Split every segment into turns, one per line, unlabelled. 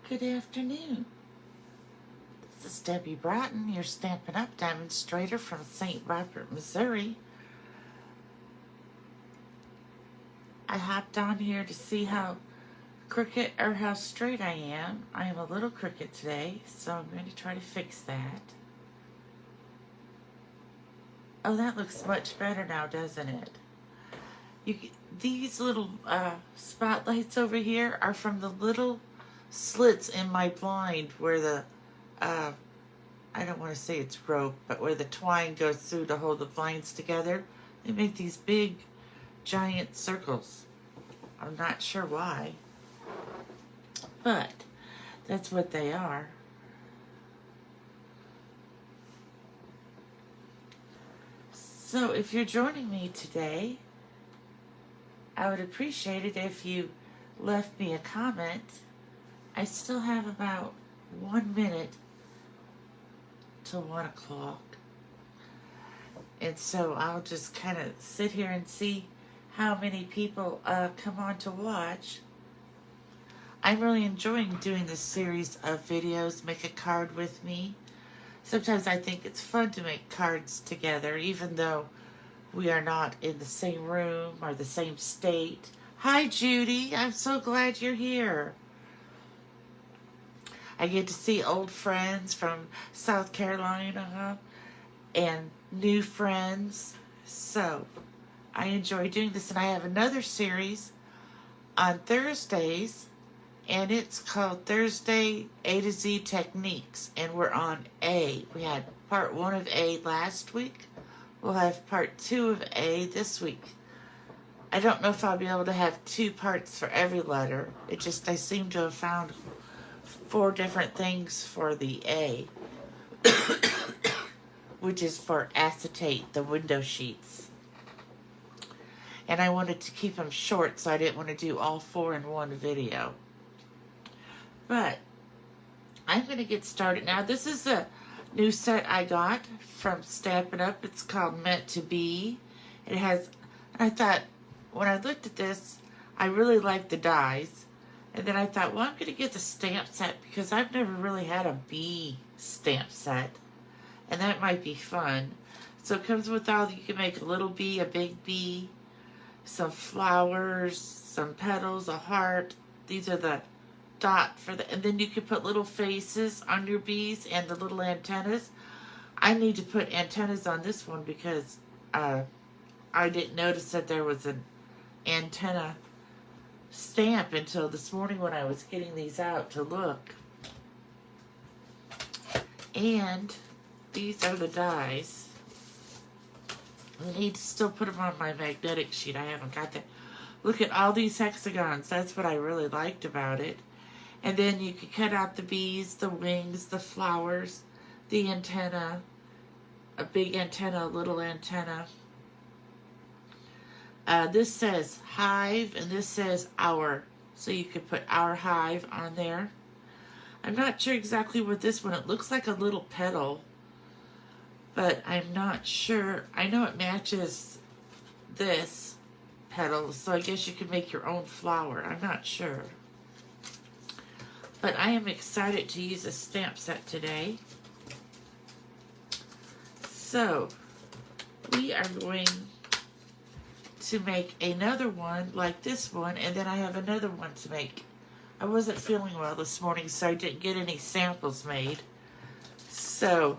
Good afternoon. This is Debbie Bratton, your Stampin' Up! Demonstrator from St. Robert, Missouri. I hopped on here to see how crooked or how straight I am. I am a little crooked today, so I'm going to try to fix that. Oh, that looks much better now, doesn't it? These little spotlights over here are from the little slits in my blind where the, I don't want to say it's rope, but where the twine goes through to hold the blinds together. They make these big, giant circles. I'm not sure why, but that's what they are. So if you're joining me today, I would appreciate it if you left me a comment. I still have about 1 minute till 1 o'clock. And so I'll just kind of sit here and see how many people come on to watch. I'm really enjoying doing this series of videos, Make a Card with Me. Sometimes I think it's fun to make cards together, even though we are not in the same room or the same state. Hi, Judy. I'm so glad you're here. I get to see old friends from South Carolina and new friends. So I enjoy doing this. And I have another series on Thursdays, and it's called Thursday A to Z Techniques. And we're on A. We had part 1 of A last week. We'll have part 2 of A this week. I don't know if I'll be able to have 2 parts for every letter. It just, I seem to have found 4 different things for the A, which is for acetate, the window sheets. And I wanted to keep them short, so I didn't want to do all 4 in one video. But I'm going to get started now. This is a new set I got from Stampin' Up! It's called Meant to Be. It has, I thought, when I looked at this, I really liked the dies. And then I thought, well, I'm going to get the stamp set because I've never really had a bee stamp set. And that might be fun. So it comes with all, you can make a little bee, a big bee, some flowers, some petals, a heart. These are the dot for the, and then you can put little faces on your bees and the little antennas. I need to put antennas on this one because I didn't notice that there was an antenna stamp until this morning when I was getting these out to look. And these are the dies. I need to still put them on my magnetic sheet. I haven't got that. Look at all these hexagons. That's what I really liked about it. And then you can cut out the bees, the wings, the flowers, the antenna, a big antenna, a little antenna. This says hive and this says our. So you could put our hive on there. I'm not sure exactly what this one, it looks like a little petal, but I'm not sure. I know it matches this petal, so I guess you could make your own flower. I'm not sure. But I am excited to use a stamp set today. So we are going to make another one like this one, and then I have another one to make. I wasn't feeling well this morning, so I didn't get any samples made. So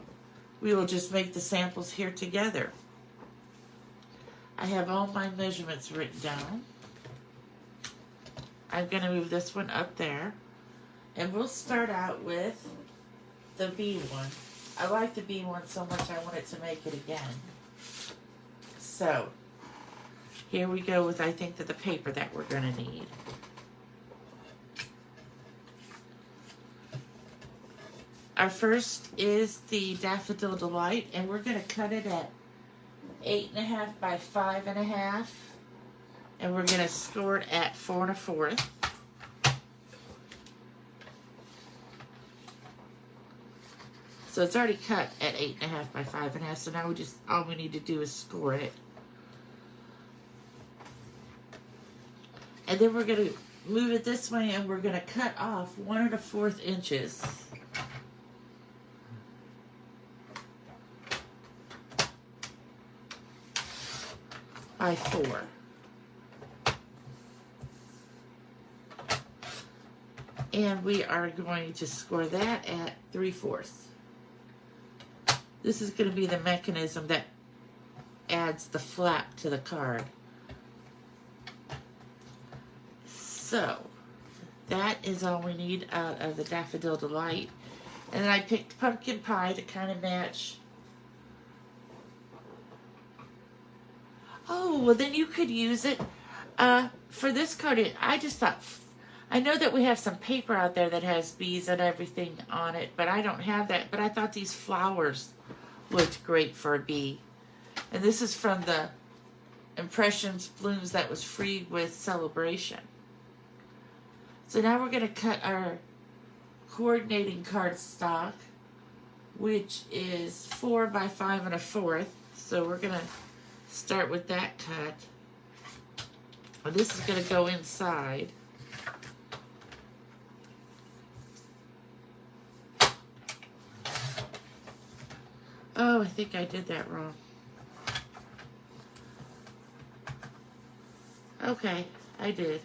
we will just make the samples here together. I have all my measurements written down. I'm going to move this one up there. And we'll start out with the bee one. I like the bee one so much I wanted to make it again. So here we go with, I think, the paper that we're going to need. Our first is the Daffodil Delight, and we're going to cut it at 8.5 by 5.5, and we're going to score it at 4 1/4. So it's already cut at 8.5 by 5.5, so now all we need to do is score it. And then we're going to move it this way, and we're going to cut off 1 1/4 inches. By 4. And we are going to score that at 3/4. This is going to be the mechanism that adds the flap to the card. So, that is all we need out of the Daffodil Delight. And then I picked Pumpkin Pie to kind of match. Oh, well then you could use it for this card. I just thought, I know that we have some paper out there that has bees and everything on it, but I don't have that. But I thought these flowers looked great for a bee. And this is from the Impressions Blooms that was free with Celebration. So now we're going to cut our coordinating cardstock, which is 4 by 5 1/4. So we're going to start with that cut. And this is going to go inside. Oh, I think I did that wrong. Okay, I did.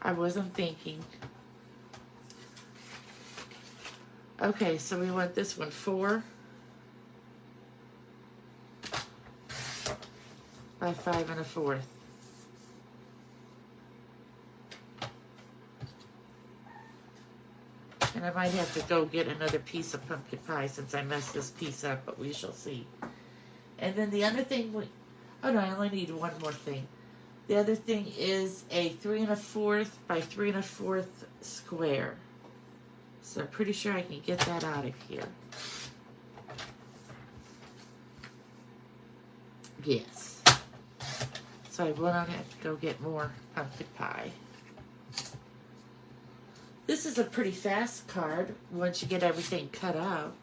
I wasn't thinking. Okay, so we want this one 4 by 5 1/4. And I might have to go get another piece of pumpkin pie since I messed this piece up, but we shall see. And then the other thing, oh no, I only need one more thing. The other thing is a 3 1/4 by 3 1/4 square. So I'm pretty sure I can get that out of here. Yes. So I will not have to go get more pumpkin pie. This is a pretty fast card once you get everything cut out.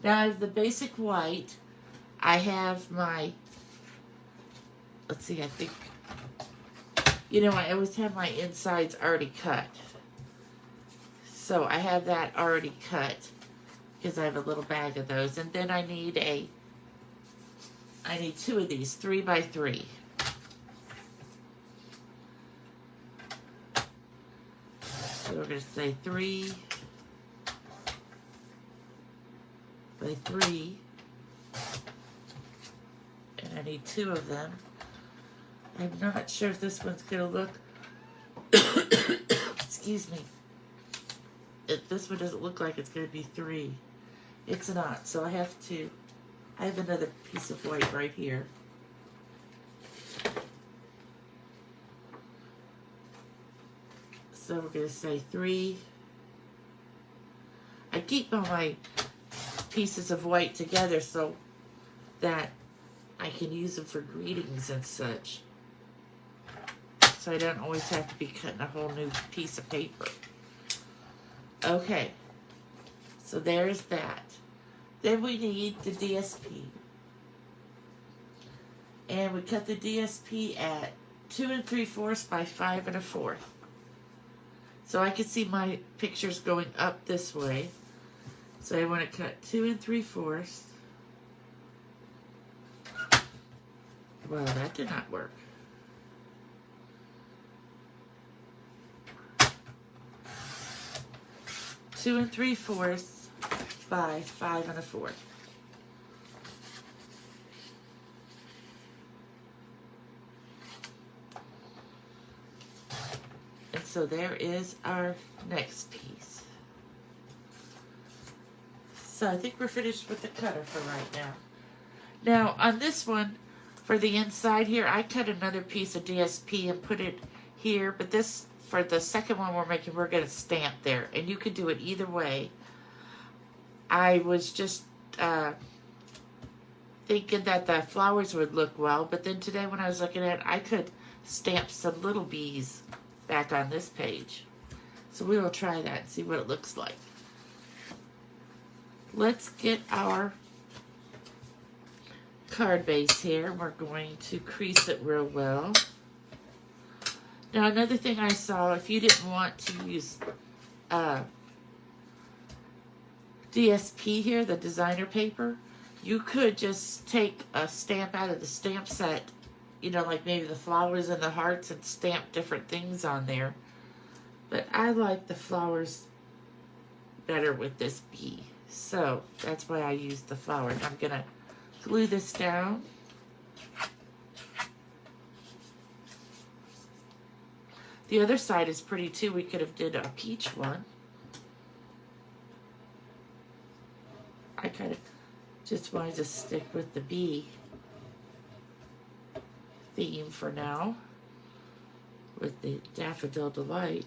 Now I have the basic white. I have my, let's see, I think, you know, I always have my insides already cut. So I have that already cut because I have a little bag of those. And then I need 2 of these, 3 by 3. So we're going to say 3 by 3. And I need 2 of them. I'm not sure if this one's going to look, excuse me. This one doesn't look like it's going to be 3. It's not, so I have another piece of white right here. So we're going to say 3. I keep all my pieces of white together so that I can use them for greetings and such. So I don't always have to be cutting a whole new piece of paper. Okay, so there's that. Then we need the DSP. And we cut the DSP at 2 3/4 by 5 1/4. So I can see my pictures going up this way. So I want to cut 2 3/4. Well, that did not work. Two 3/4 by 5 1/4. And so there is our next piece. So I think we're finished with the cutter for right now. Now on this one, for the inside here, I cut another piece of DSP and put it here, but this, for the second one we're making, we're going to stamp there, and you could do it either way. I was just thinking that the flowers would look well, but then today when I was looking at it, I could stamp some little bees back on this page. So we will try that and see what it looks like. Let's get our card base here. We're going to crease it real well. Now another thing I saw, if you didn't want to use DSP here, the designer paper, you could just take a stamp out of the stamp set, you know, like maybe the flowers and the hearts, and stamp different things on there. But I like the flowers better with this bee. So that's why I used the flowers. I'm going to glue this down. The other side is pretty too. We could have did a peach one. I kind of just wanted to stick with the bee theme for now with the Daffodil Delight.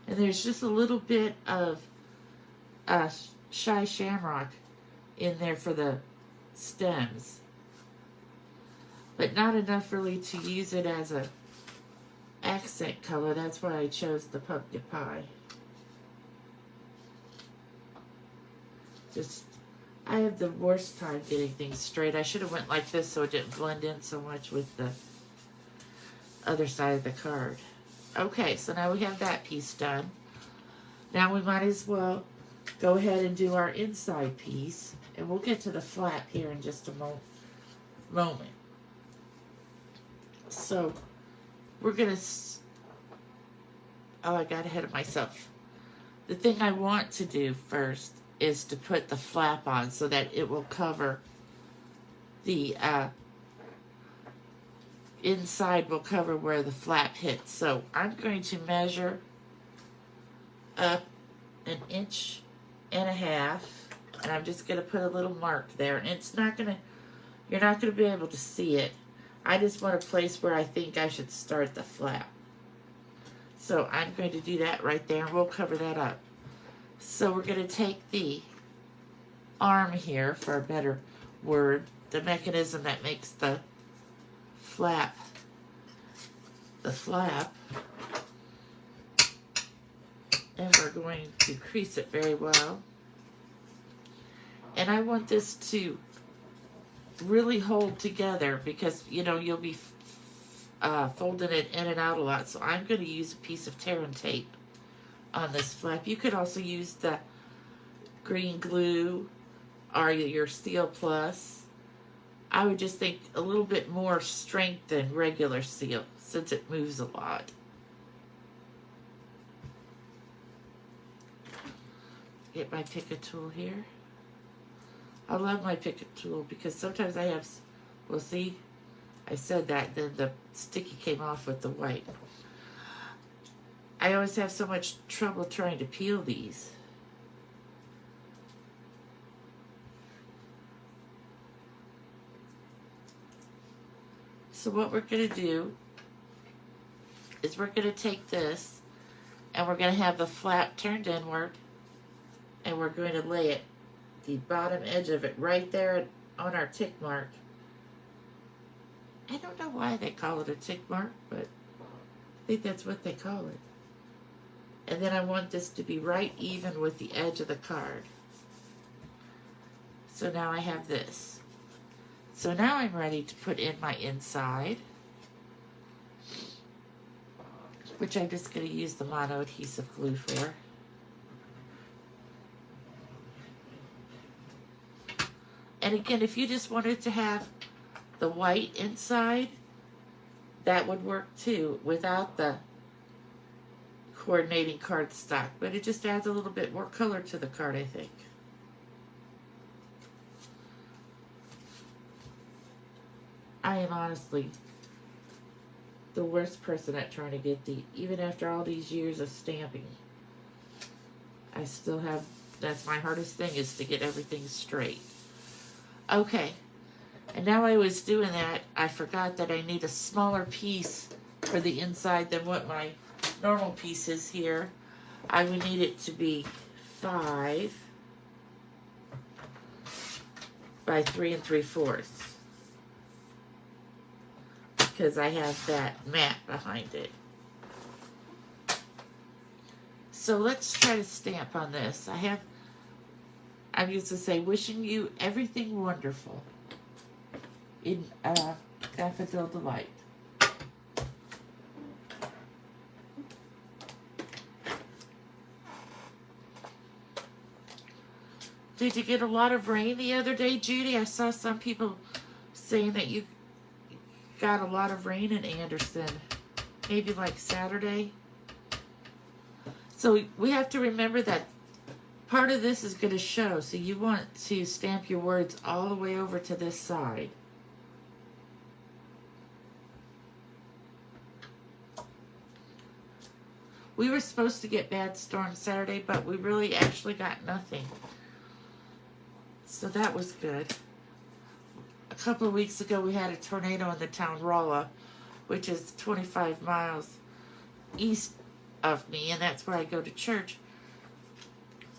And there's just a little bit of Shy Shamrock in there for the stems, but not enough really to use it as a accent color. That's why I chose the pumpkin pie. Just, I have the worst time getting things straight. I should have went like this so it didn't blend in so much with the other side of the card. Okay, so now we have that piece done. Now we might as well go ahead and do our inside piece, and we'll get to the flap here in just a moment. So we're gonna, oh, I got ahead of myself. The thing I want to do first is to put the flap on so that it will cover the inside, will cover where the flap hits. So I'm going to measure up 1.5 inches, and I'm just going to put a little mark there. And it's not going to, you're not going to be able to see it. I just want a place where I think I should start the flap. So I'm going to do that right there, and we'll cover that up. So we're going to take the arm here, for a better word, the mechanism that makes the flap, and we're going to crease it very well. And I want this to really hold together because, you know, you'll be folding it in and out a lot. So I'm going to use a piece of tear and tape on this flap. You could also use the green glue or your Steel Plus. I would just think a little bit more strength than regular Steel since it moves a lot. Get my Picket tool here. I love my Picket tool because sometimes I have, well, see, I said that, then the sticky came off with the white. I always have so much trouble trying to peel these. So what we're going to do is we're going to take this and we're going to have the flap turned inward, and we're going to lay it, the bottom edge of it, right there on our tick mark. I don't know why they call it a tick mark, but I think that's what they call it. And then I want this to be right even with the edge of the card. So now I have this. So now I'm ready to put in my inside, which I'm just going to use the mono adhesive glue for. And again, if you just wanted to have the white inside, that would work too, without the coordinating cardstock. But it just adds a little bit more color to the card, I think. I am honestly the worst person at trying to get even after all these years of stamping, I still have, that's my hardest thing, is to get everything straight. Okay, and now I was doing that, I forgot that I need a smaller piece for the inside than what my normal piece is here. I would need it to be 5 by 3 3/4. Because I have that mat behind it. So let's try to stamp on this. I'm used to say, wishing you everything wonderful. in Daffodil Delight. Did you get a lot of rain the other day, Judy? I saw some people saying that you got a lot of rain in Anderson. Maybe like Saturday. So we have to remember that part of this is going to show. So you want to stamp your words all the way over to this side. We were supposed to get bad storms Saturday, but we really actually got nothing. So that was good. A couple of weeks ago, we had a tornado in the town Rolla, which is 25 miles east of me, and that's where I go to church.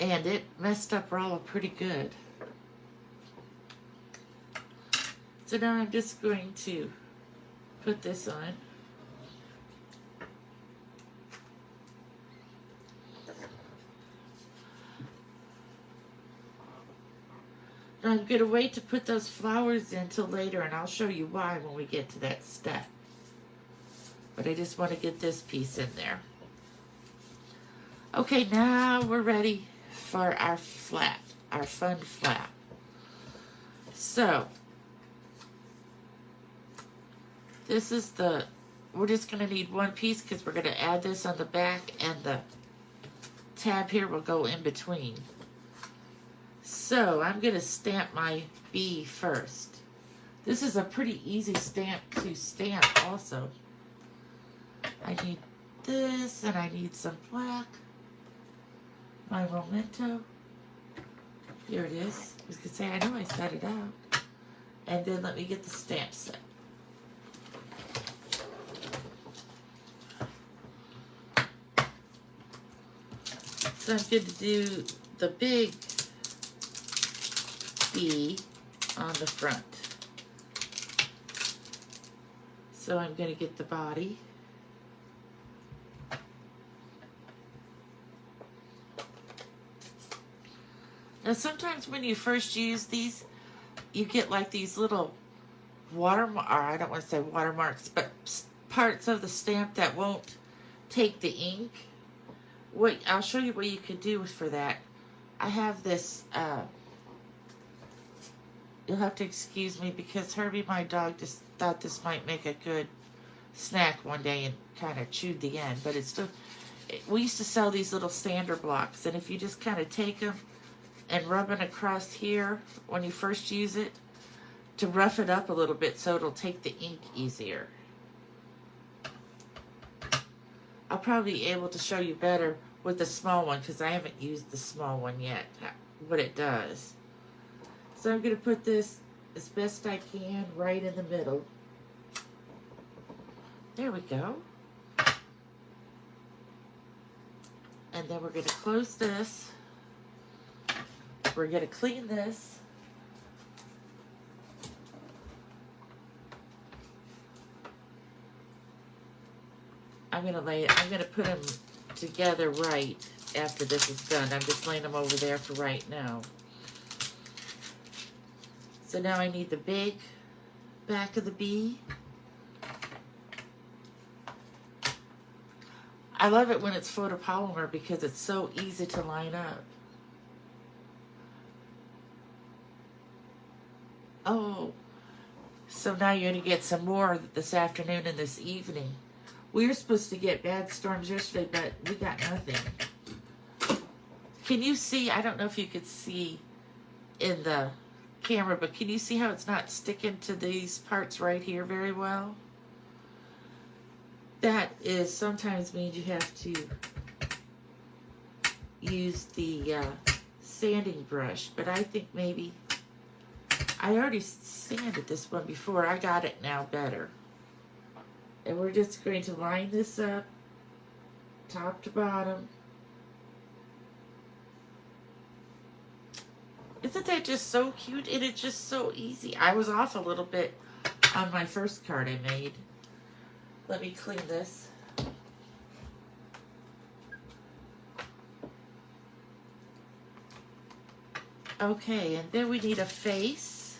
And it messed up Rolla pretty good. So now I'm just going to put this on. I'm going to wait to put those flowers in till later, and I'll show you why when we get to that step. But I just want to get this piece in there. Okay, now we're ready for our flap, our fun flap. So, this is we're just going to need one piece because we're going to add this on the back, and the tab here will go in between. So I'm going to stamp my B first. This is a pretty easy stamp to stamp also. I need this, and I need some black. My Memento. Here it is. I was going to say, I know I set it out. And then let me get the stamp set. So I'm going to do the big B on the front. So I'm going to get the body. Now sometimes when you first use these, you get like these little watermarks, or I don't want to say watermarks, but parts of the stamp that won't take the ink. Wait, I'll show you what you could do for that. I have this, you'll have to excuse me because Herbie, my dog, just thought this might make a good snack one day and kind of chewed the end. But it's still, we used to sell these little sander blocks, and if you just kind of take them and rub it across here when you first use it to rough it up a little bit so it'll take the ink easier. I'll probably be able to show you better with the small one because I haven't used the small one yet, what it does. So I'm going to put this as best I can right in the middle. There we go. And then we're going to close this. We're going to clean this. I'm going to put them together right after this is done. I'm just laying them over there for right now. So now I need the big back of the bee. I love it when it's photopolymer because it's so easy to line up. Oh, so now you're going to get some more this afternoon and this evening. We were supposed to get bad storms yesterday, but we got nothing. Can you see? I don't know if you could see in the camera, but can you see how it's not sticking to these parts right here very well? That is sometimes means you have to use the sanding brush, but I think maybe I already sanded this one before. I got it now better. And we're just going to line this up top to bottom. Isn't that just so cute? And it's just so easy. I was off a little bit on my first card I made. Let me clean this. Okay, and then we need a face.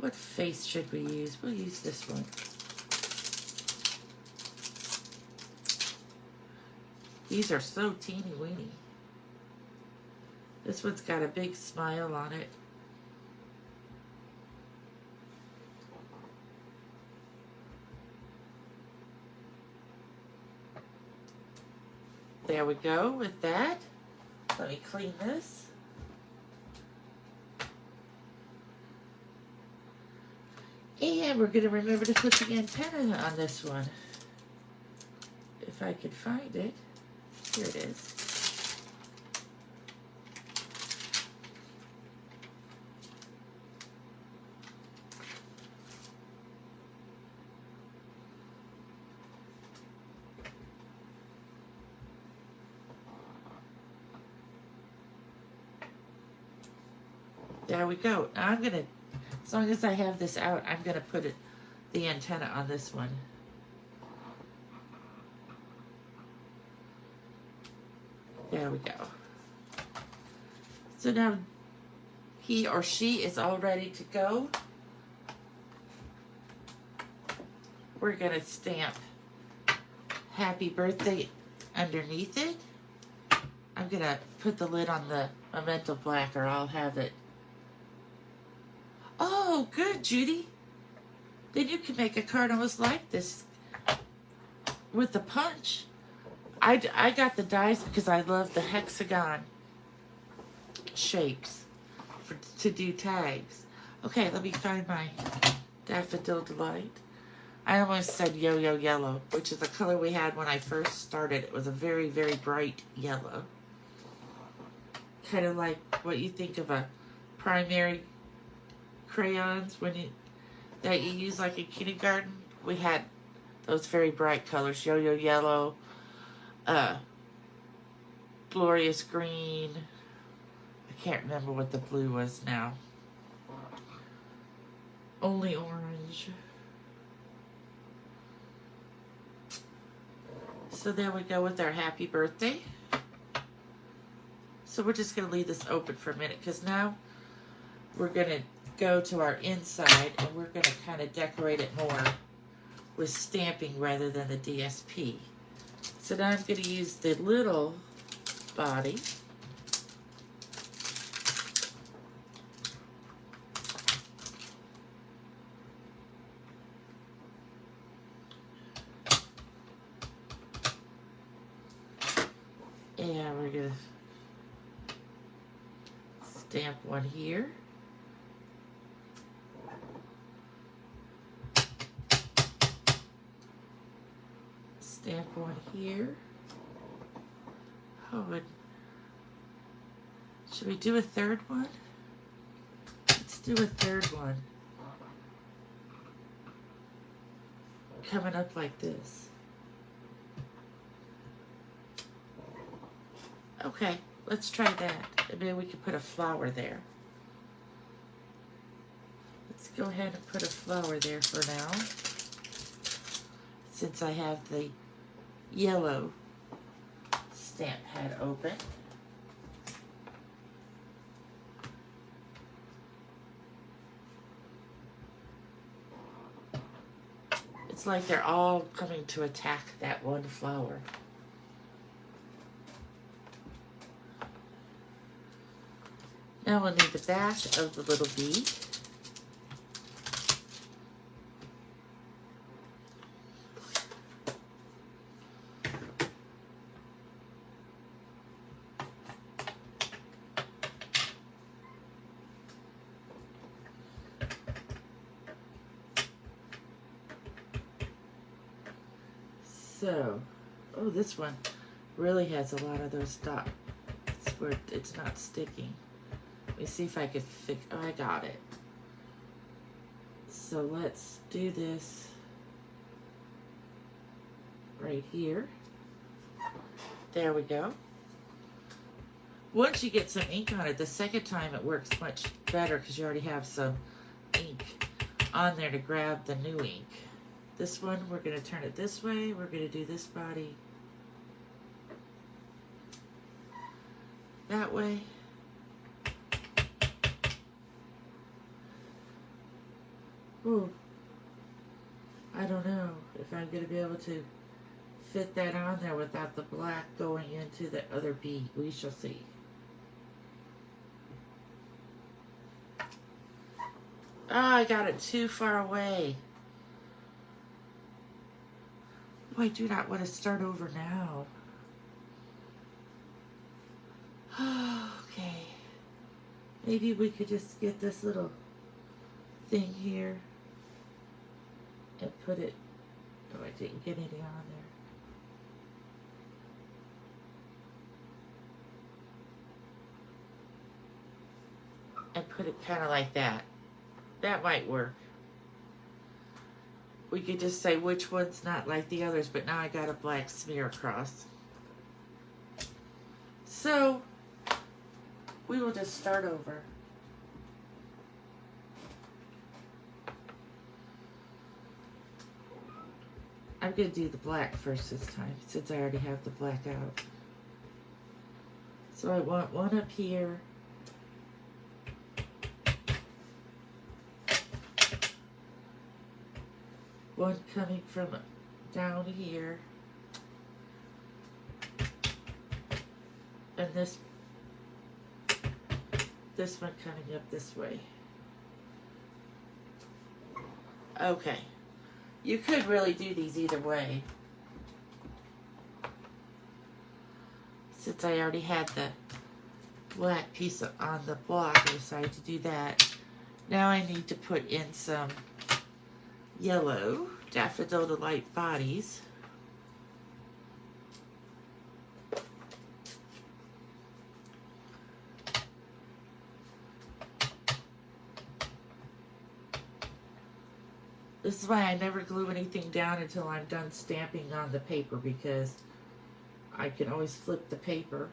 What face should we use? We'll use this one. These are so teeny weeny. This one's got a big smile on it. There we go with that. Let me clean this. And we're going to remember to put the antenna on this one. If I can find it. Here it is. There we go. Now I'm going to, as long as I have this out, I'm going to put the antenna on this one. There we go. So now he or she is all ready to go. We're going to stamp happy birthday underneath it. I'm going to put the lid on the Memento Black, or I'll have it. Oh, good, Judy. Then you can make a card almost like this with the punch. I got the dies because I love the hexagon shapes to do tags. Okay, let me find my Daffodil Delight. I almost said Yo-Yo Yellow, which is the color we had when I first started. It was a very, very bright yellow. Kind of like what you think of a primary crayons that you use like in kindergarten. We had those very bright colors, Yo-Yo Yellow, Glorious Green. I can't remember what the blue was now. Only Orange. So there we go with our happy birthday. So we're just going to leave this open for a minute because now we're going to go to our inside and we're going to kind of decorate it more with stamping rather than the DSP. So now I'm going to use the little body. And we're going to stamp one here. Stamp one here. Oh, and should we do a third one? Let's do a third one. Coming up like this. Okay, let's try that. And maybe we could put a flower there. Let's go ahead and put a flower there for now. Since I have the yellow stamp pad open. It's like they're all coming to attack that one flower. Now we'll need the back of the little bead. So, oh, this one really has a lot of those dots where it's not sticking. Let me see if I can fix. Oh, I got it. So let's do this right here. There we go. Once you get some ink on it, the second time it works much better because you already have some ink on there to grab the new ink. This one, we're going to turn it this way. We're going to do this body that way. Ooh, I don't know if I'm going to be able to fit that on there without the black going into the other bead. We shall see. Oh, I got it too far away. Oh, I do not want to start over now. Okay. Maybe we could just get this little thing here and put it. Oh, I didn't get any on there. And put it kind of like that. That might work. We could just say which one's not like the others, but now I got a black smear across. So, we will just start over. I'm going to do the black first this time, since I already have the black out. So I want one up here. One coming from down here. And this one coming up this way. Okay. You could really do these either way. Since I already had the black piece on the block, I decided to do that. Now I need to put in some yellow Daffodil Delight bodies. This is why I never glue anything down until I'm done stamping on the paper, because I can always flip the paper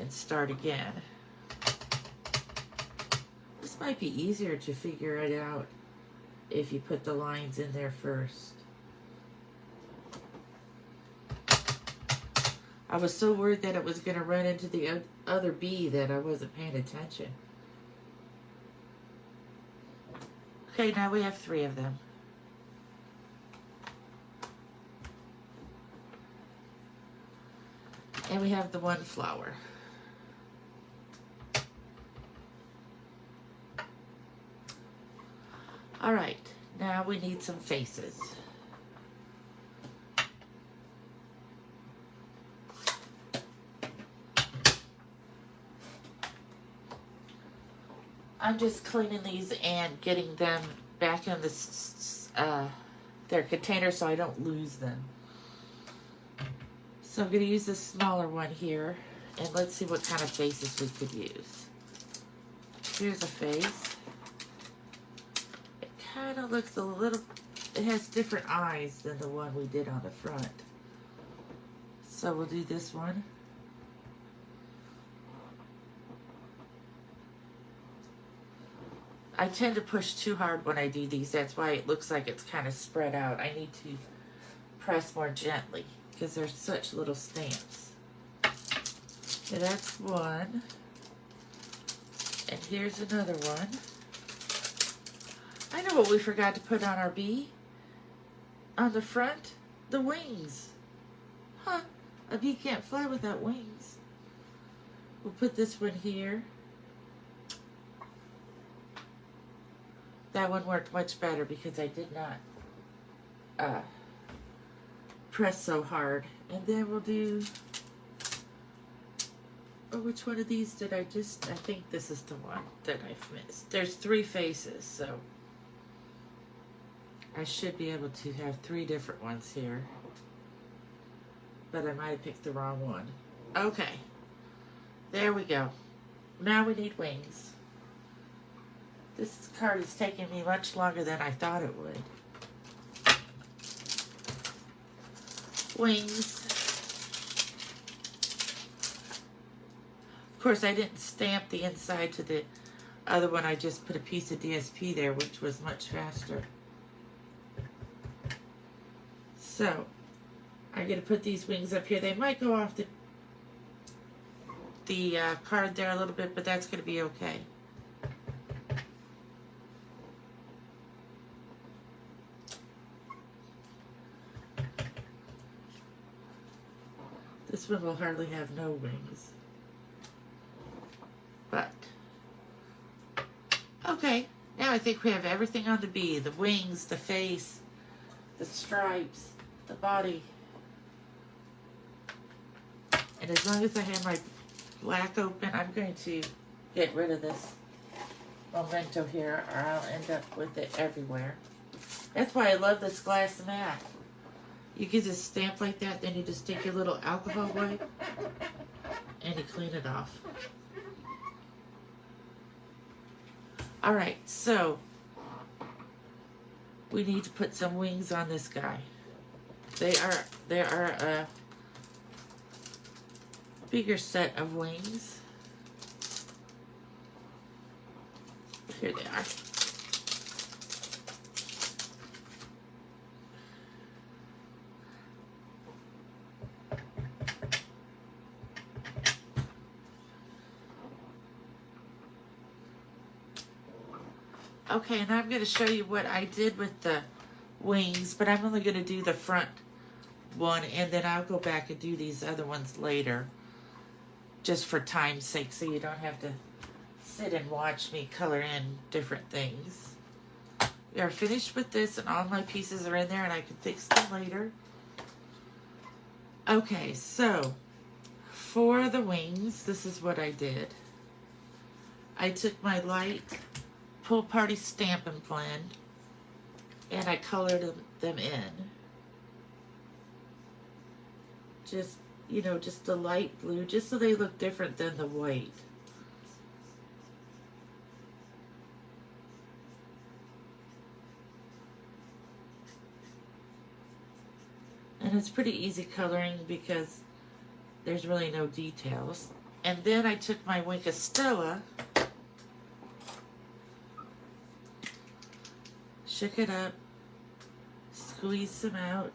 and start again. This might be easier to figure it out if you put the lines in there first. I was so worried that it was going to run into the other bee that I wasn't paying attention. Okay, now we have 3 of them. And we have the one flower. All right, now we need some faces. I'm just cleaning these and getting them back in their container so I don't lose them. So I'm going to use this smaller one here, and let's see what kind of faces we could use. Here's a face. It kind of looks a little, it has different eyes than the one we did on the front. So we'll do this one. I tend to push too hard when I do these. That's why it looks like it's kind of spread out. I need to press more gently because they're such little stamps. So that's one. And here's another one. I know what we forgot to put on our bee. On the front, the wings. Huh, a bee can't fly without wings. We'll put this one here. That one worked much better because I did not press so hard. And then we'll do, oh, which one of these did I just, I think this is the one that I've missed. There's 3 faces, so I should be able to have 3 different ones here. But I might have picked the wrong one. Okay, there we go. Now we need wings. This card is taking me much longer than I thought it would. Wings. Of course, I didn't stamp the inside to the other one. I just put a piece of DSP there, which was much faster. So, I'm going to put these wings up here. They might go off the card there a little bit, but that's going to be okay. This one will hardly have no wings. But, okay, now I think we have everything on the bee. The wings, the face, the stripes, the body. And as long as I have my black open, I'm going to get rid of this memento here, or I'll end up with it everywhere. That's why I love this glass mat. You can just stamp like that, then you just take your little alcohol wipe and you clean it off. Alright, so we need to put some wings on this guy. There are a bigger set of wings. Here they are. Okay, and I'm going to show you what I did with the wings, but I'm only going to do the front one, and then I'll go back and do these other ones later, just for time's sake, so you don't have to sit and watch me color in different things. We are finished with this, and all my pieces are in there, and I can fix them later. Okay, so for the wings, this is what I did. I took my light Pool Party Stampin' Blend, and I colored them in. Just, you know, just a light blue, just so they look different than the white. And it's pretty easy coloring because there's really no details. And then I took my Wink of Stella, shook it up, squeezed some out,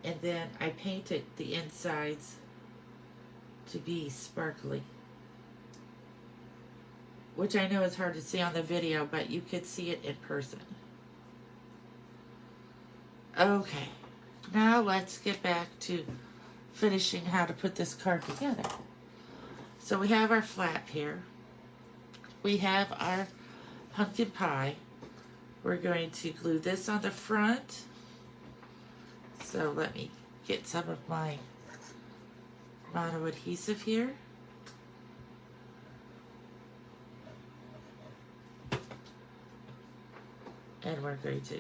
and then I painted the insides to be sparkly. Which I know is hard to see on the video, but you could see it in person. Okay, now let's get back to finishing how to put this card together. So we have our flap here. We have our pumpkin pie. We're going to glue this on the front. So let me get some of my mono adhesive here. And we're going to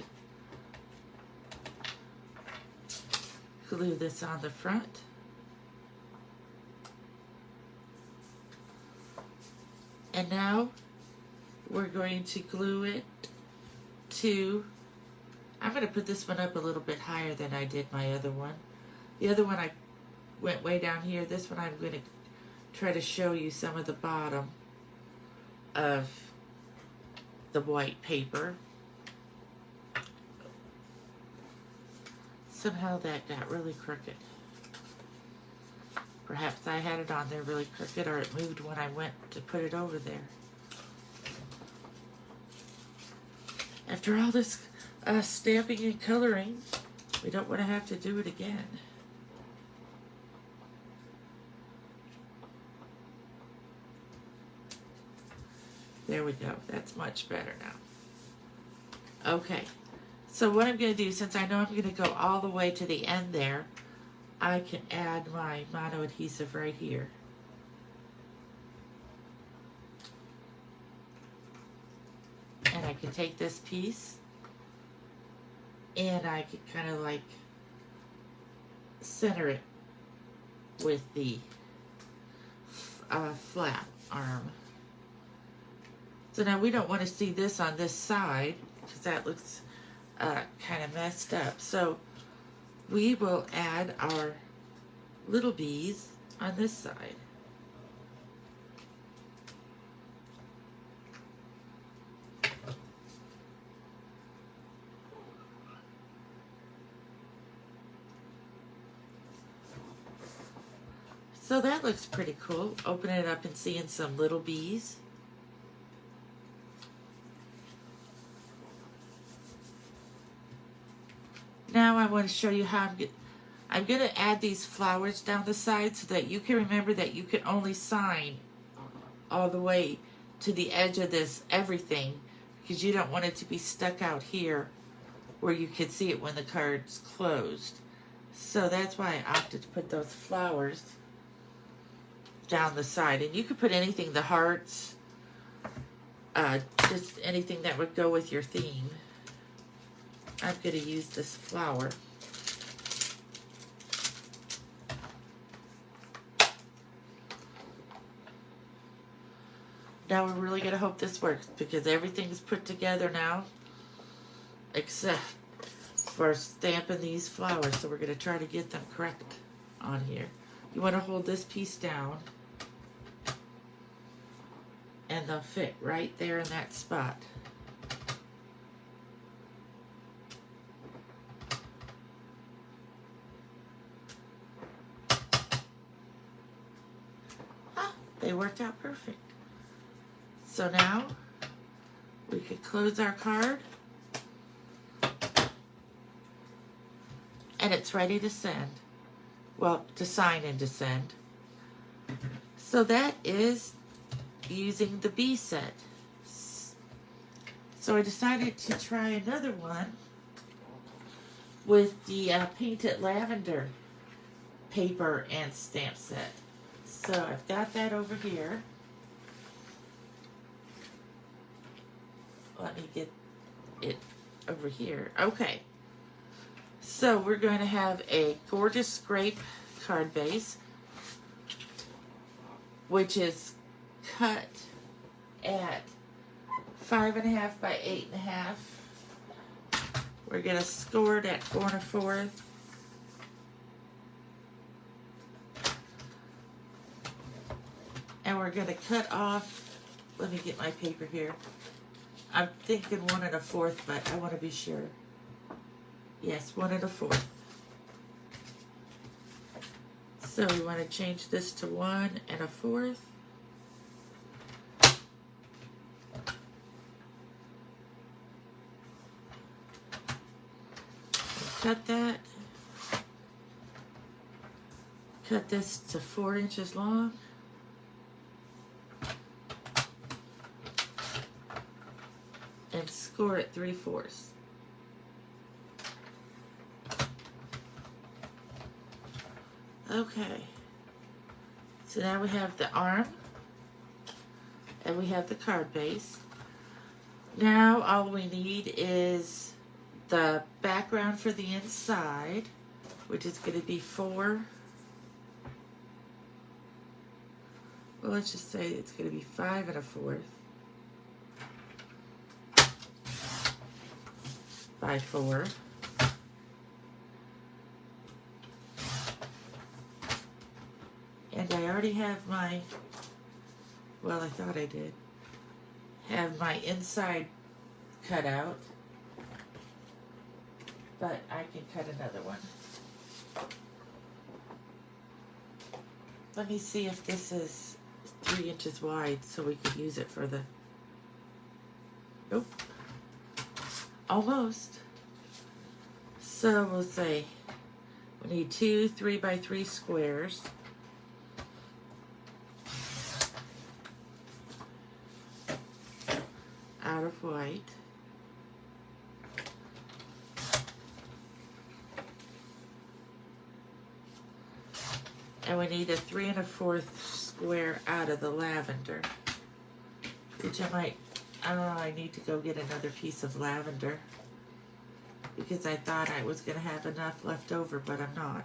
glue this on the front. And now we're going to glue it to, I'm going to put this one up a little bit higher than I did my other one. The other one I went way down here. This one I'm going to try to show you some of the bottom of the white paper. Somehow that got really crooked. Perhaps I had it on there really crooked, or it moved when I went to put it over there. After all this stamping and coloring, we don't want to have to do it again. There we go. That's much better now. Okay. So what I'm going to do, since I know I'm going to go all the way to the end there, I can add my mono adhesive right here. And I can take this piece and I can kind of like center it with the flap arm. So now we don't want to see this on this side because that looks kind of messed up. So we will add our little bees on this side. So that looks pretty cool. Open it up and seeing some little bees. Now I want to show you how I'm going to add these flowers down the side so that you can remember that you can only sign all the way to the edge of this everything, because you don't want it to be stuck out here where you can see it when the card's closed. So that's why I opted to put those flowers down the side. And you could put anything, the hearts, just anything that would go with your theme. I'm going to use this flower. Now we're really going to hope this works, because everything's put together now except for stamping these flowers. So we're going to try to get them correct on here. You want to hold this piece down and they'll fit right there in that spot. They worked out perfect. So now we could close our card and it's ready to send. Well, to sign and to send. So that is using the B set. So I decided to try another one with the Painted Lavender paper and stamp set. So I've got that over here. Let me get it over here. Okay. So we're going to have a gorgeous scrape card base, which is cut at 5.5 by 8.5. We're going to score it at 4 1/4. And we're going to cut off, let me get my paper here. I'm thinking 1 1/4, but I want to be sure. Yes, 1 1/4. So we want to change this to 1 1/4. Cut that. Cut this to 4 inches long. And score it 3/4. Okay. So now we have the arm and we have the card base. Now all we need is the background for the inside, which is going to be 4. Well, let's just say it's going to be 5 1/4. By 4. And I already have my, well, I thought I did, have my inside cut out, but I can cut another one. Let me see if this is 3 inches wide so we could use it for the, nope. Almost. So we'll say we need 2 3 by 3 squares. Out of white. And we need a 3 1/4 square out of the lavender, which I might, I don't know, I need to go get another piece of lavender because I thought I was going to have enough left over, but I'm not.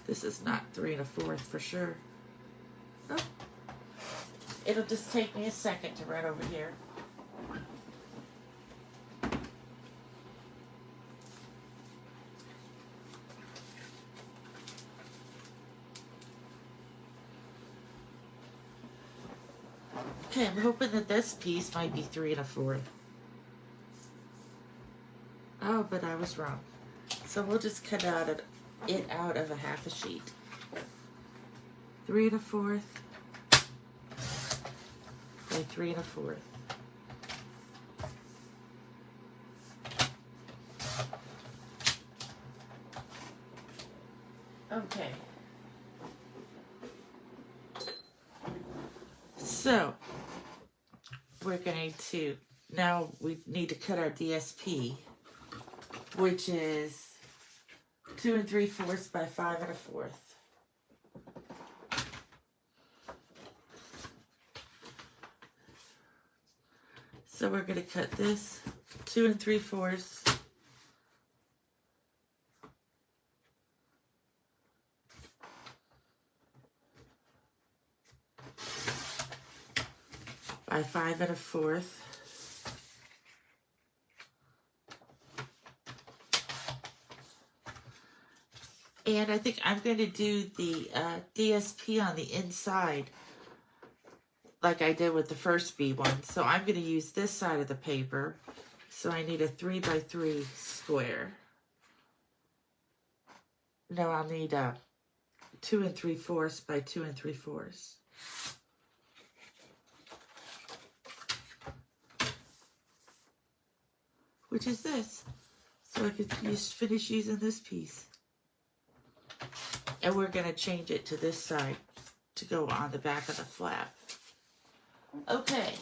This is not 3 1/4 for sure. Oh. It'll just take me a second to run over here. Okay, I'm hoping that this piece might be 3 1/4. Oh, but I was wrong. So we'll just cut out it out of a 1/2 sheet. 3 1/4 by 3 1/4. Okay. So, we're going to, now we need to cut our DSP, which is 2 3/4 by 5 1/4. So we're going to cut this 2 3/4 by 5 1/4. And I think I'm going to do the DSP on the inside like I did with the first B one. So I'm going to use this side of the paper. So I need a 3 by 3 square. No, I'll need a 2 3/4 by 2 3/4. Which is this. So I could finish using this piece. And we're going to change it to this side to go on the back of the flap. Okay.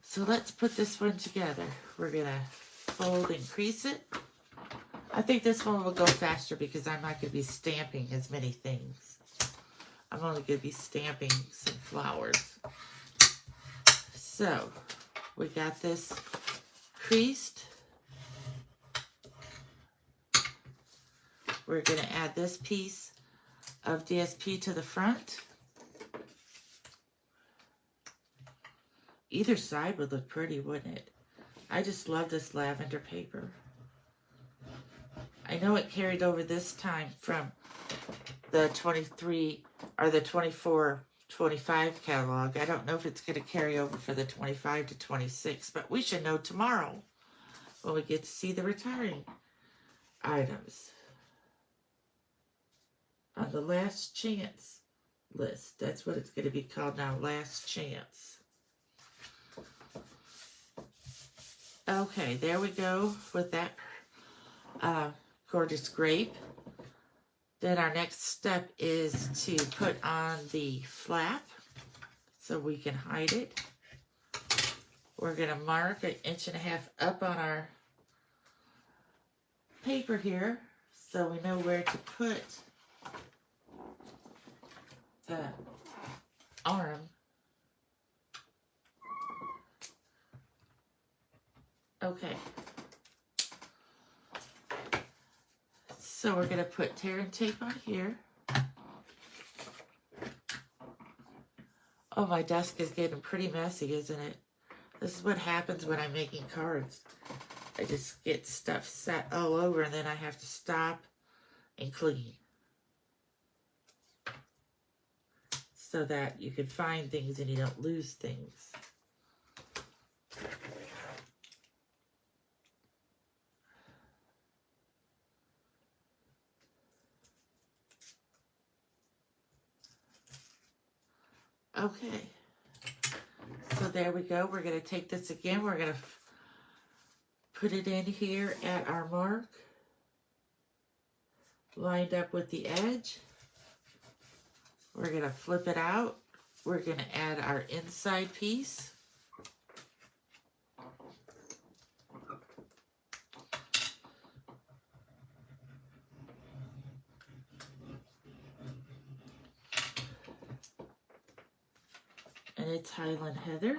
So let's put this one together. We're going to fold and crease it. I think this one will go faster because I'm not going to be stamping as many things. I'm only going to be stamping some flowers. So, we got this creased. We're going to add this piece of DSP to the front. Either side would look pretty, wouldn't it? I just love this lavender paper. I know it carried over this time from the 23 or the 24-25 catalog. I don't know if it's going to carry over for the 25 to 26, but we should know tomorrow when we get to see the retiring items. On the last chance list. That's what it's going to be called now, last chance. Okay, there we go with that gorgeous grape. Then our next step is to put on the flap so we can hide it. We're going to mark 1.5 inches up on our paper here so we know where to put the arm. Okay. So we're going to put tear and tape on here. Oh, my desk is getting pretty messy, isn't it? This is what happens when I'm making cards. I just get stuff set all over and then I have to stop and clean. So that you can find things and you don't lose things. Okay. So there we go. We're going to take this again. We're going to put it in here at our mark. Lined up with the edge. We're going to flip it out. We're going to add our inside piece. And it's Highland Heather.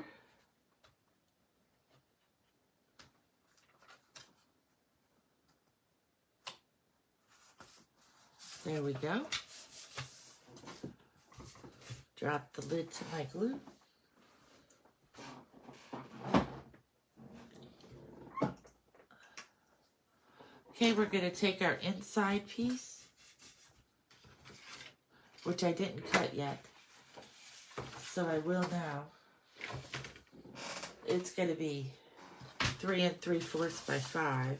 There we go. Drop the lid to my glue. Okay, we're going to take our inside piece, which I didn't cut yet, so I will now. It's going to be 3 3/4 by 5.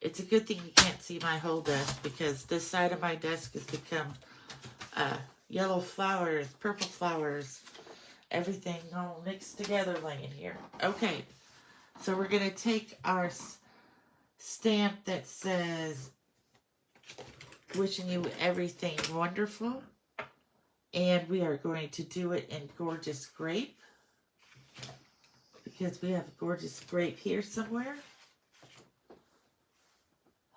It's a good thing you can't see my whole desk because this side of my desk has become yellow flowers, purple flowers, everything all mixed together laying here. Okay, so we're going to take our stamp that says, wishing you everything wonderful. And we are going to do it in Gorgeous Grape. Because we have Gorgeous Grape here somewhere.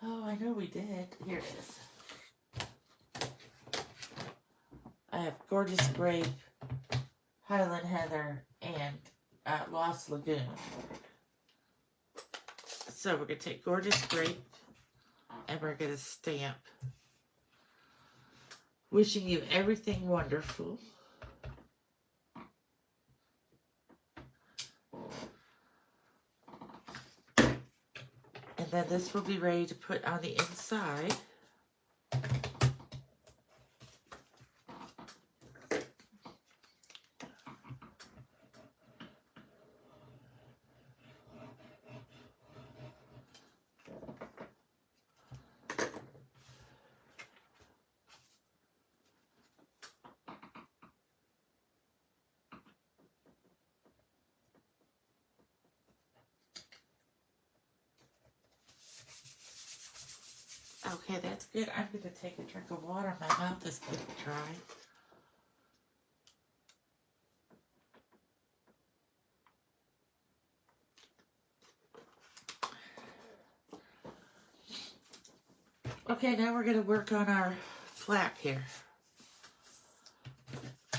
Oh, I know we did. Here it is. I have Gorgeous Grape, Highland Heather, and Lost Lagoon. So we're going to take Gorgeous Grape and we're going to stamp wishing you everything wonderful. And then this will be ready to put on the inside. Okay, that's good. I'm going to take a drink of water. My mouth is getting dry. Okay, now we're going to work on our flap here.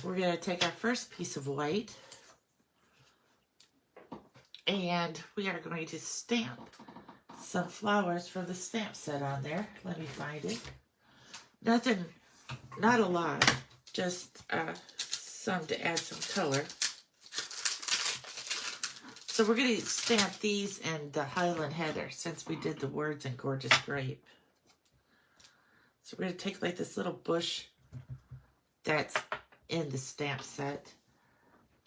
We're going to take our first piece of white and we are going to stamp some flowers for the stamp set on there. Let me find it. Nothing, not a lot, just some to add some color. So we're going to stamp these in the Highland Heather since we did the words in Gorgeous Grape. So we're going to take like this little bush that's in the stamp set.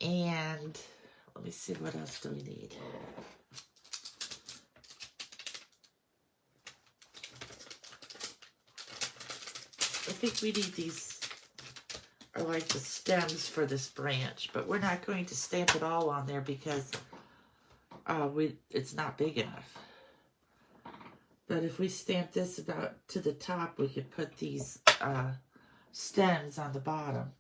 And let me see, what else do we need? I think we need these, are like the stems for this branch, but we're not going to stamp it all on there because it's not big enough. But if we stamp this about to the top, we could put these stems on the bottom.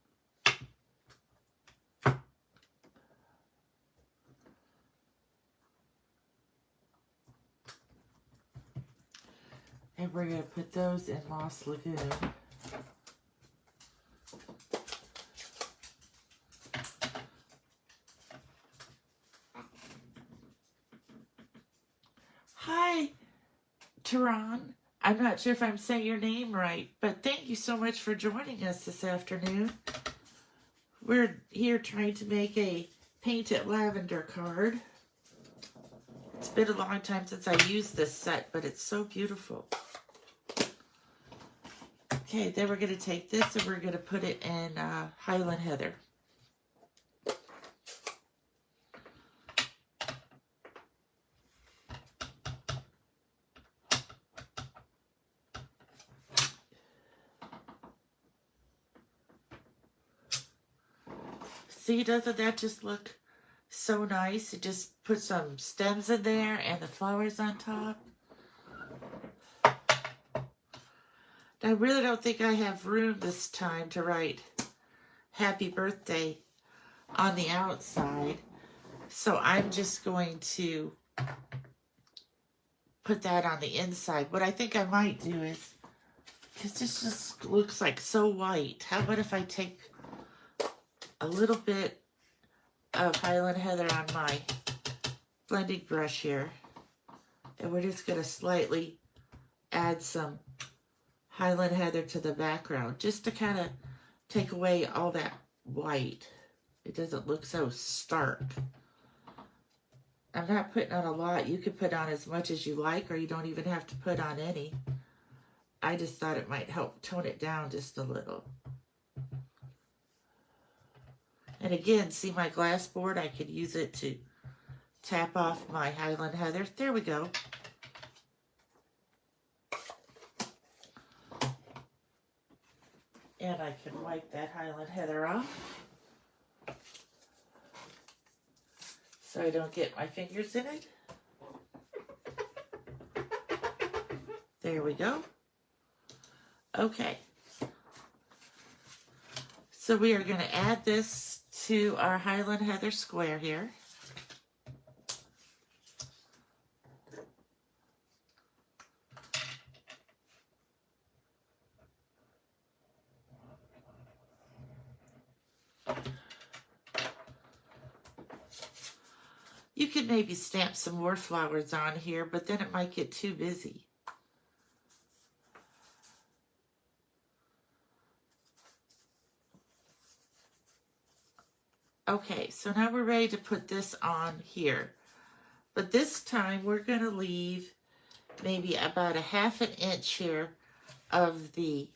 And we're going to put those in Lost Lagoon. Hi, Tehran. I'm not sure if I'm saying your name right, but thank you so much for joining us this afternoon. We're here trying to make a painted lavender card. It's been a long time since I used this set, but it's so beautiful. Okay, then we're going to take this and we're going to put it in Highland Heather. See, doesn't that just look so nice? It just put some stems in there and the flowers on top. I really don't think I have room this time to write happy birthday on the outside. So I'm just going to put that on the inside. What I think I might do is, because this just looks like so white, how about if I take a little bit of Highland Heather on my blending brush here, and we're just going to slightly add some Highland Heather to the background, just to kind of take away all that white. It doesn't look so stark. I'm not putting on a lot. You can put on as much as you like, or you don't even have to put on any. I just thought it might help tone it down just a little. And again, see my glass board? I could use it to tap off my Highland Heather. There we go. And I can wipe that Highland Heather off. so I don't get my fingers in it. There we go. Okay. So we are going to add this to our Highland Heather square here. You could maybe stamp some more flowers on here, but then it might get too busy. Okay, so now we're ready to put this on here. But this time we're going to leave maybe about a ½ inch here of the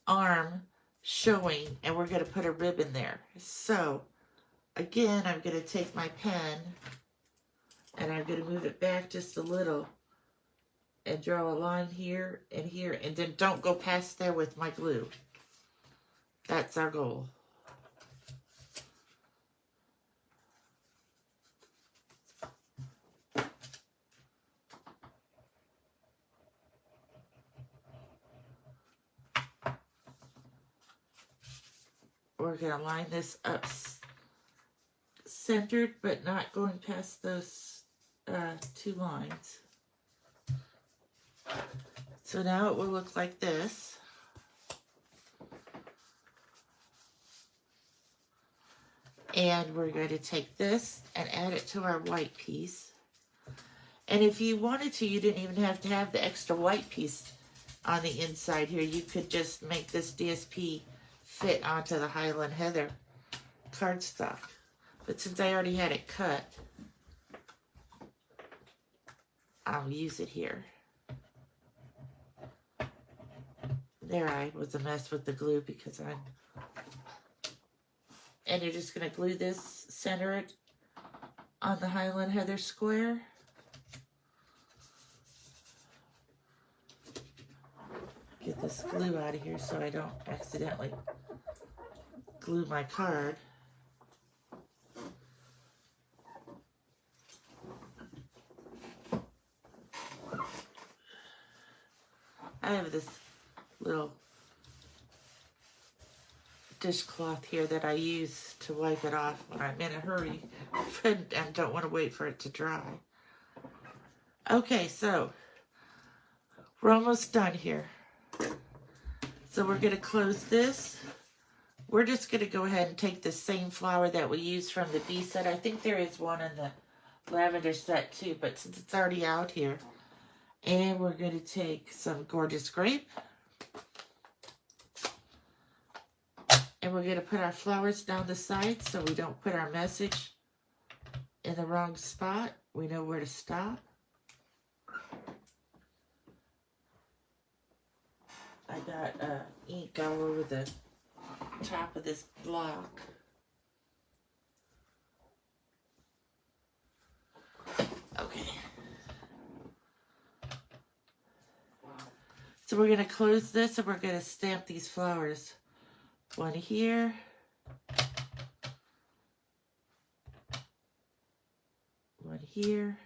arm showing, and we're going to put a ribbon there. So again, I'm going to take my pen and I'm going to move it back just a little and draw a line here, and then don't go past there with my glue. That's our goal. We're going to line this up centered, but not going past those 2 lines. So now it will look like this. And we're going to take this and add it to our white piece. And if you wanted to, you didn't even have to have the extra white piece on the inside here. You could just make this DSP fit onto the Highland Heather cardstock. But since I already had it cut, I'll use it here. There, I was a mess with the glue because and you're just going to glue this, center it on the Highland Heather square. Get this glue out of here so I don't accidentally glue my card. I have this little dishcloth here that I use to wipe it off when I'm in a hurry and don't want to wait for it to dry. Okay, so we're almost done here. So we're going to close this. We're just going to go ahead and take the same flower that we used from the bee set. I think there is one in the lavender set too, but since it's already out here. And we're going to take some Gorgeous Grape. And we're going to put our flowers down the side so we don't put our message in the wrong spot. We know where to stop. I got ink all over the top of this block. Okay. So we're going to close this and we're going to stamp these flowers. One here. One here.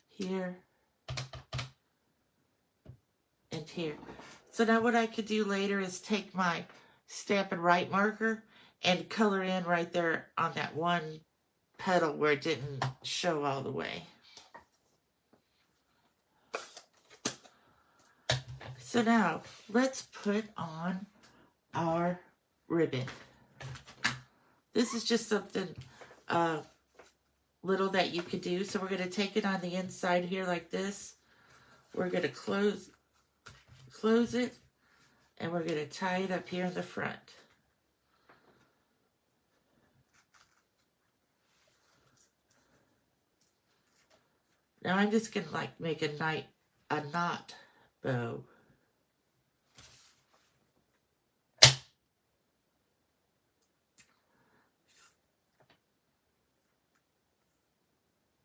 Here. And here. So now what I could do later is take my Stampin' Write marker and color in right there on that one petal where it didn't show all the way. So now, let's put on our ribbon. This is just something little that you could do. So we're going to take it on the inside here like this. We're going to close it, and we're going to tie it up here in the front. Now I'm just going to like make a knot bow.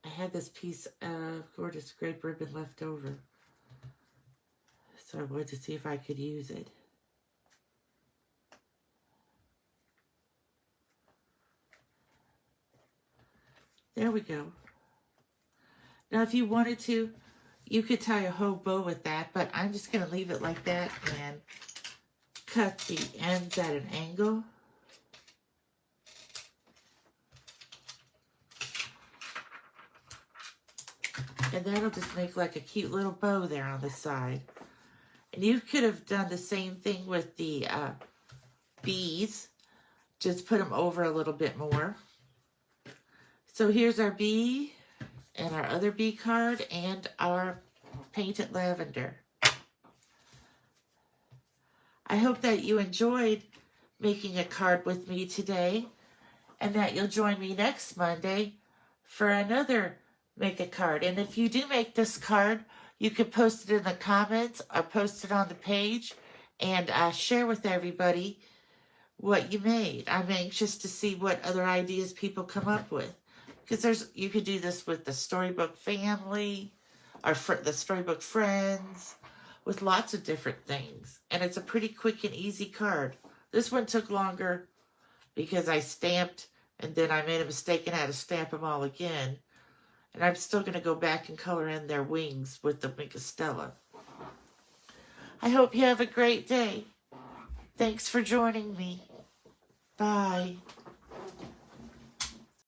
I had this piece of Gorgeous Grape ribbon left over, so I wanted to see if I could use it. There we go. Now, if you wanted to, you could tie a whole bow with that, but I'm just going to leave it like that and cut the ends at an angle. And that'll just make like a cute little bow there on the side. And you could have done the same thing with the bees. Just put them over a little bit more. So here's our bee and our other bee card and our painted lavender. I hope that you enjoyed making a card with me today and that you'll join me next Monday for another make a card. And if you do make this card, you can post it in the comments or post it on the page and share with everybody what you made. I'm anxious to see what other ideas people come up with. Because you could do this with the Storybook family or the Storybook friends with lots of different things. And it's a pretty quick and easy card. This one took longer because I stamped and then I made a mistake and had to stamp them all again. And I'm still going to go back and color in their wings with the Wink of Stella. I hope you have a great day. Thanks for joining me. Bye.